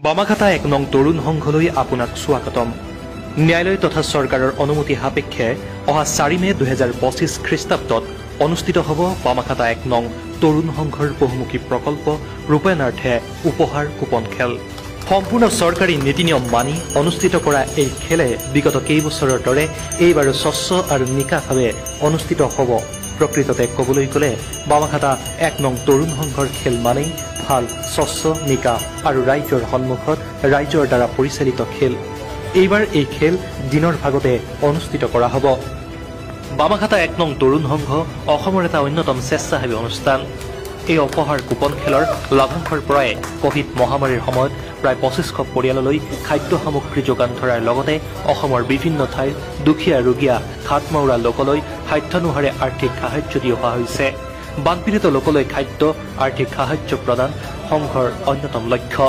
বামাখাতা ১ নং তৰুণ সংঘলৈ আপোনাক স্বাগতম। ন্যায়ালয় তথা চৰকাৰৰ অনুমতি সাপেক্ষে অহা ৪ মে ২০২৫ খ্ৰীষ্টাব্দত অনুষ্ঠিত হ'ব বামাখাতা ১ নং তৰুণ সংঘৰ বহুমুখী প্ৰকল্প ৰূপায়ণাৰ্থে উপহাৰ কুপন খেল। সম্পূৰ্ণ চৰকাৰী নীতি নিয়ম মানি অনুষ্ঠিত কৰা এই খেলে বিগত কেইবছৰৰ দৰে এইবাৰো স্বচ্ছ আৰু নিকাভাৱে অনুষ্ঠিত হ'ব। প্ৰকৃততে ক'বলৈ গ'লে বামাখাতা ১ নং তৰুণ সংঘৰ খেল মানেই ভাল, স্বচ্ছ, নিকা আৰু ৰাইজৰ সন্মুখত ৰাইজৰ দ্বাৰা পৰিচালিত খেল। এইবাৰ এই খেল দিনৰ ভাগতে অনুষ্ঠিত কৰা হ'ব। বামাখাতা ১ নং তৰুণ সংঘ অসমৰ এটা অন্যতম স্বেচ্ছাসেৱী অনুষ্ঠান। এই উপহাৰ কুপন খেলৰ লাভাংশৰ পৰাই কোভিড মহামাৰীৰ সময়ত প্ৰায় ২৫০০ পৰিয়াললৈ খাদ্য সামগ্ৰী যোগান ধৰাৰ লগতে অসমৰ বিভিন্ন ঠাইৰ দুখীয়া ৰোগীয়া হাতমাউৰা লোকলৈ সাধ্যানুসাৰে আৰ্থিক সাহায্য দি অহা হৈছে। বানপীড়িত লোকলৈ খাদ্য আৰ্থিক সাহায্য প্ৰদান সংঘৰ অন্যতম লক্ষ্য।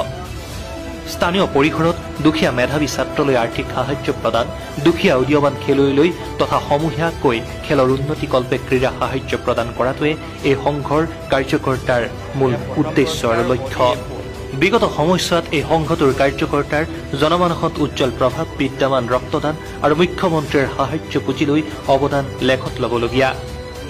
স্থানীয় পৰিসৰত দুখীয়া মেধাৱী ছাত্ৰলৈ আৰ্থিক সাহায্য প্ৰদান, দুখীয়া উদীয়মান খেলুৱৈলৈ তথা সমূহীয়াকৈ খেলৰ উন্নতিকল্পে ক্ৰীড়া সাহায্য প্ৰদান কৰাটোৱে এই সংঘৰ কাৰ্যকৰ্তাৰ মূল উদ্দেশ্য আৰু লক্ষ্য। বিগত সময়ছোৱাত এই সংঘটোৰ কাৰ্যকৰ্তাৰ জনমানসত উজ্জ্বল প্ৰভাৱ বিদ্যমান ৰক্তদান আৰু মুখ্যমন্ত্ৰীৰ সাহায্য পুঁজিলৈ অৱদান লেখত ল'বলগীয়া।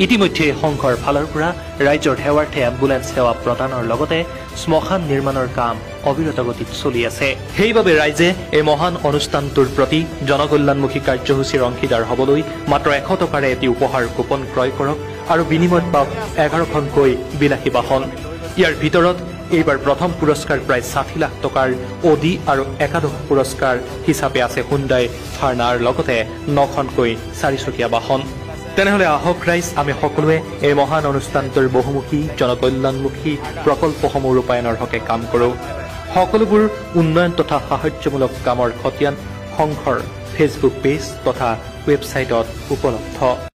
ইতিমধ্যে এই সংঘৰ ফালৰ পৰা ৰাইজৰ সেৱাৰ্থে এম্বুলেন্স সেৱা প্ৰদানৰ লগতে শ্মশান নিৰ্মাণৰ কাম অবিৰত গতিত চলি আছে। সেইবাবে ৰাইজে এই মহান অনুষ্ঠানটোৰ প্ৰতি জনকল্যাণমুখী কাৰ্যসূচীৰ অংশীদাৰ হ'বলৈ মাত্ৰ ১০০ টকাৰে এটি উপহাৰ কুপন ক্ৰয় কৰক আৰু বিনিময়ত পাওক ১১খনকৈ বিলাসী বাহন। ইয়াৰ ভিতৰত এইবাৰ প্ৰথম পুৰস্কাৰ প্ৰায় ৬০ লাখ টকাৰ অডি আৰু একাদশ পুৰস্কাৰ হিচাপে আছে হুণ্ডাই ভাৰ্নাৰ লগতে ৯খনকৈ ৪চকীয়া বাহন। তেনেহ'লে আহক ৰাইজ, আমি সকলোৱে এই মহান অনুষ্ঠানটোৰ বহুমুখী জনকল্যাণমুখী প্ৰকল্পসমূহ ৰূপায়ণৰ হকে কাম কৰোঁ। সকলোবোৰ উন্নয়ন তথা সাহায্যমূলক কামৰ খতিয়ান সংঘৰ ফেচবুক পেজ তথা ৱেবছাইটত উপলব্ধ।